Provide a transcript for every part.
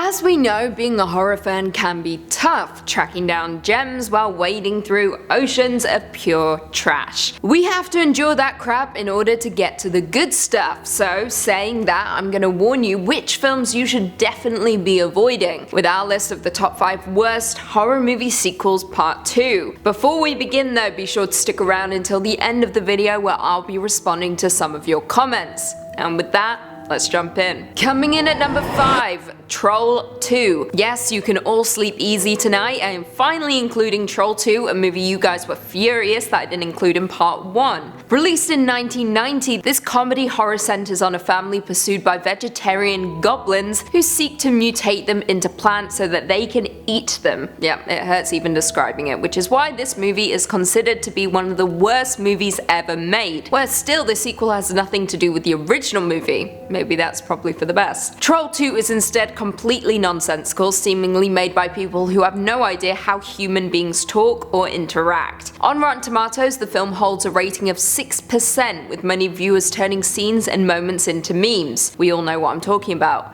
As we know, being a horror fan can be tough, tracking down gems while wading through oceans of pure trash. We have to endure that crap in order to get to the good stuff, so saying that, I'm gonna warn you which films you should definitely be avoiding, with our list of the top 5 worst horror movie sequels part 2. Before we begin though, be sure to stick around until the end of the video where I'll be responding to some of your comments. And with that, let's jump in. Coming in at number 5, Troll 2. Yes, you can all sleep easy tonight. I am finally including Troll 2, a movie you guys were furious that I didn't include in part 1. Released in 1990, this comedy horror centers on a family pursued by vegetarian goblins who seek to mutate them into plants so that they can eat them. Yeah, it hurts even describing it, which is why this movie is considered to be one of the worst movies ever made. Where still, the sequel has nothing to do with the original movie. Maybe that's probably for the best. Troll 2 is instead completely nonsensical, seemingly made by people who have no idea how human beings talk or interact. On Rotten Tomatoes, the film holds a rating of 6%, with many viewers turning scenes and moments into memes. We all know what I'm talking about.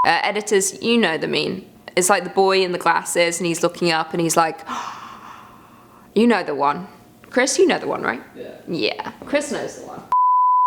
Editors, you know the meme. It's like the boy in the glasses and he's looking up and he's like, you know the one. Chris, you know the one, right? Yeah. Chris knows the one.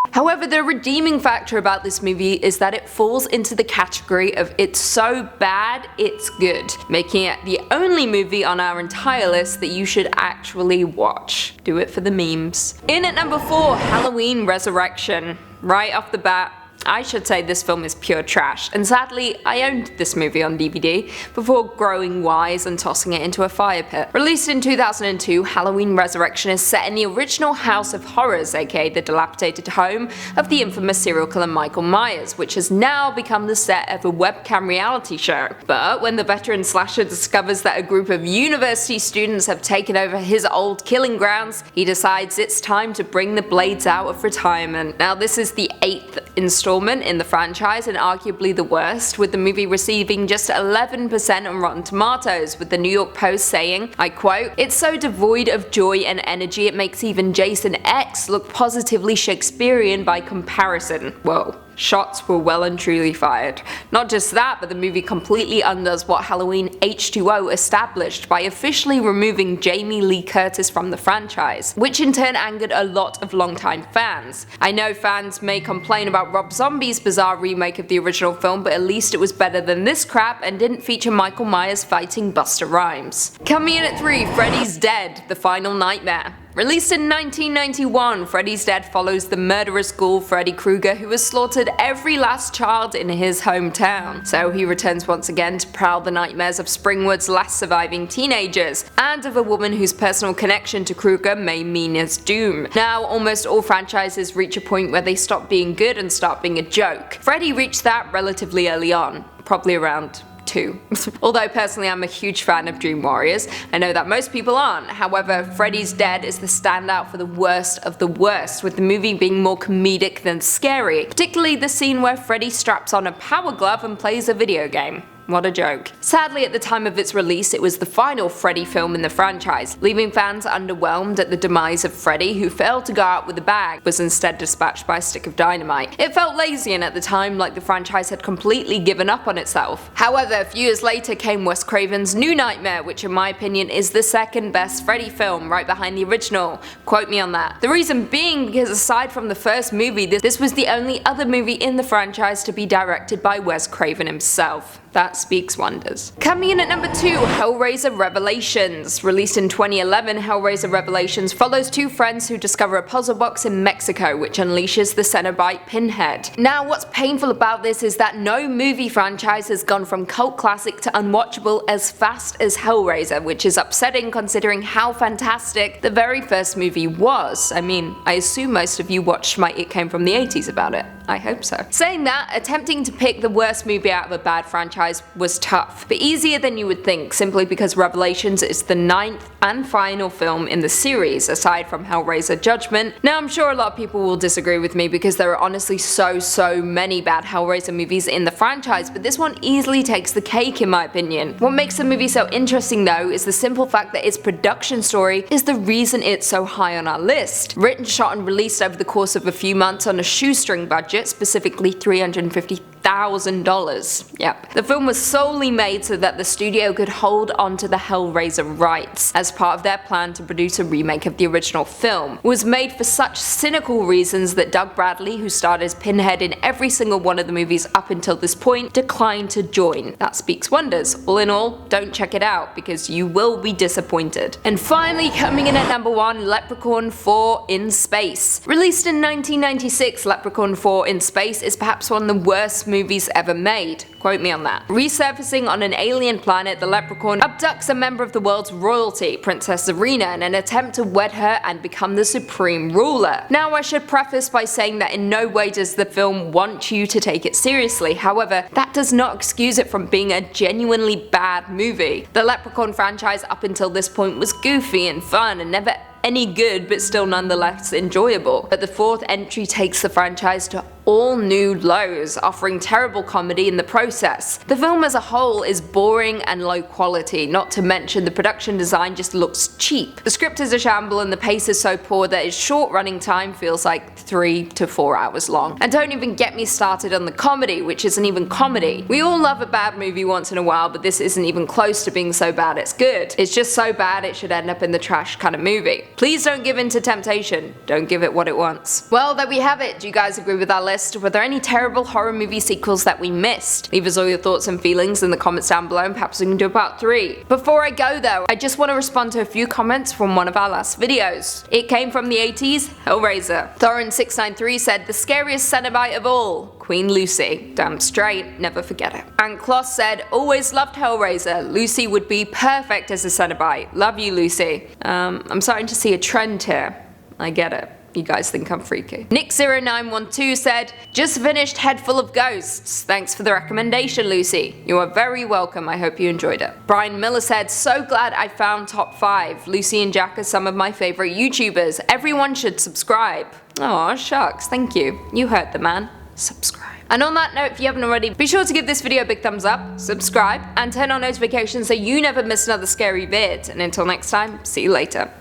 However, the redeeming factor about this movie is that it falls into the category of it's so bad, it's good, making it the only movie on our entire list that you should actually watch. Do it for the memes. In at number 4, Halloween Resurrection. Right off the bat, I should say this film is pure trash, and sadly I owned this movie on DVD before growing wise and tossing it into a fire pit. Released in 2002, Halloween Resurrection is set in the original House of Horrors, aka the dilapidated home of the infamous serial killer Michael Myers, which has now become the set of a webcam reality show. But when the veteran slasher discovers that a group of university students have taken over his old killing grounds, he decides it's time to bring the blades out of retirement. Now this is the 8th installment in the franchise and arguably the worst, with the movie receiving just 11% on Rotten Tomatoes, with the New York Post saying, I quote, "It's so devoid of joy and energy it makes even Jason X look positively Shakespearean by comparison." Whoa. Shots were well and truly fired. Not just that, but the movie completely undoes what Halloween H2O established by officially removing Jamie Lee Curtis from the franchise, which in turn angered a lot of longtime fans. I know fans may complain about Rob Zombie's bizarre remake of the original film, but at least it was better than this crap and didn't feature Michael Myers fighting Busta Rhymes. Coming in at 3, Freddys Dead, The Final Nightmare. Released in 1991, Freddys Dead follows the murderous ghoul Freddy Krueger, who has slaughtered every last child in his hometown. So he returns once again to prowl the nightmares of Springwood's last surviving teenagers, and of a woman whose personal connection to Krueger may mean his doom. Now, almost all franchises reach a point where they stop being good and start being a joke. Freddy reached that relatively early on, probably around 2. Although personally I'm a huge fan of Dream Warriors, I know that most people aren't. However, Freddys Dead is the standout for the worst of the worst, with the movie being more comedic than scary, particularly the scene where Freddy straps on a power glove and plays a video game. What a joke. Sadly, at the time of its release, it was the final Freddy film in the franchise, leaving fans underwhelmed at the demise of Freddy, who failed to go out with a bag, was instead dispatched by a stick of dynamite. It felt lazy and at the time like the franchise had completely given up on itself. However, a few years later came Wes Craven's New Nightmare, which in my opinion is the second best Freddy film, right behind the original. Quote me on that. The reason being because aside from the first movie, this was the only other movie in the franchise to be directed by Wes Craven himself. That speaks wonders. Coming in at number 2, Hellraiser Revelations. Released in 2011, Hellraiser Revelations follows 2 friends who discover a puzzle box in Mexico which unleashes the Cenobite Pinhead. Now, what's painful about this is that no movie franchise has gone from cult classic to unwatchable as fast as Hellraiser, which is upsetting considering how fantastic the very first movie was. I mean, I assume most of you watched my It Came From the 80s about it. I hope so. Saying that, attempting to pick the worst movie out of a bad franchise was tough, but easier than you would think, simply because Revelations is the 9th and final film in the series, aside from Hellraiser Judgment. Now, I'm sure a lot of people will disagree with me because there are honestly so many bad Hellraiser movies in the franchise, but this one easily takes the cake in my opinion. What makes the movie so interesting though is the simple fact that its production story is the reason it's so high on our list. Written, shot and released over the course of a few months on a shoestring budget, budget, specifically $350,000. Yep. The film was solely made so that the studio could hold on to the Hellraiser rights, as part of their plan to produce a remake of the original film. It was made for such cynical reasons that Doug Bradley, who starred as Pinhead in every single one of the movies up until this point, declined to join. That speaks wonders. All in all, don't check it out because you will be disappointed. And finally, coming in at number 1, Leprechaun 4 in Space. Released in 1996, Leprechaun 4 in Space is perhaps one of the worst movies ever made. Quote me on that. Resurfacing on an alien planet, the Leprechaun abducts a member of the world's royalty, Princess Serena, in an attempt to wed her and become the supreme ruler. Now, I should preface by saying that in no way does the film want you to take it seriously. However, that does not excuse it from being a genuinely bad movie. The Leprechaun franchise up until this point was goofy and fun and never any good, but still nonetheless enjoyable. But the fourth entry takes the franchise to all new lows, offering terrible comedy in the process. The film as a whole is boring and low quality, not to mention the production design just looks cheap. The script is a shamble and the pace is so poor that its short running time feels like 3 to 4 hours long. And don't even get me started on the comedy, which isn't even comedy. We all love a bad movie once in a while, but this isn't even close to being so bad it's good. It's just so bad it should end up in the trash kind of movie. Please don't give in to temptation. Don't give it what it wants. Well, there we have it. Do you guys agree with our list? Were there any terrible horror movie sequels that we missed? Leave us all your thoughts and feelings in the comments down below and perhaps we can do about 3. Before I go though, I just want to respond to a few comments from one of our last videos. It came from the 80s, Hellraiser. Thorin693 said, the scariest Cenobite of all, Queen Lucy. Damn straight, never forget it. And Kloss said, always loved Hellraiser. Lucy would be perfect as a Cenobite. Love you, Lucy. I'm starting to see a trend here. I get it. You guys think I'm freaky. Nick0912 said, just finished Head Full of Ghosts. Thanks for the recommendation, Lucy. You are very welcome. I hope you enjoyed it. Brian Miller said, so glad I found top 5. Lucy and Jack are some of my favorite YouTubers. Everyone should subscribe. Aw, shucks. Thank you. You heard the man. Subscribe. And on that note, if you haven't already, be sure to give this video a big thumbs up, subscribe, and turn on notifications so you never miss another scary vid. And until next time, see you later.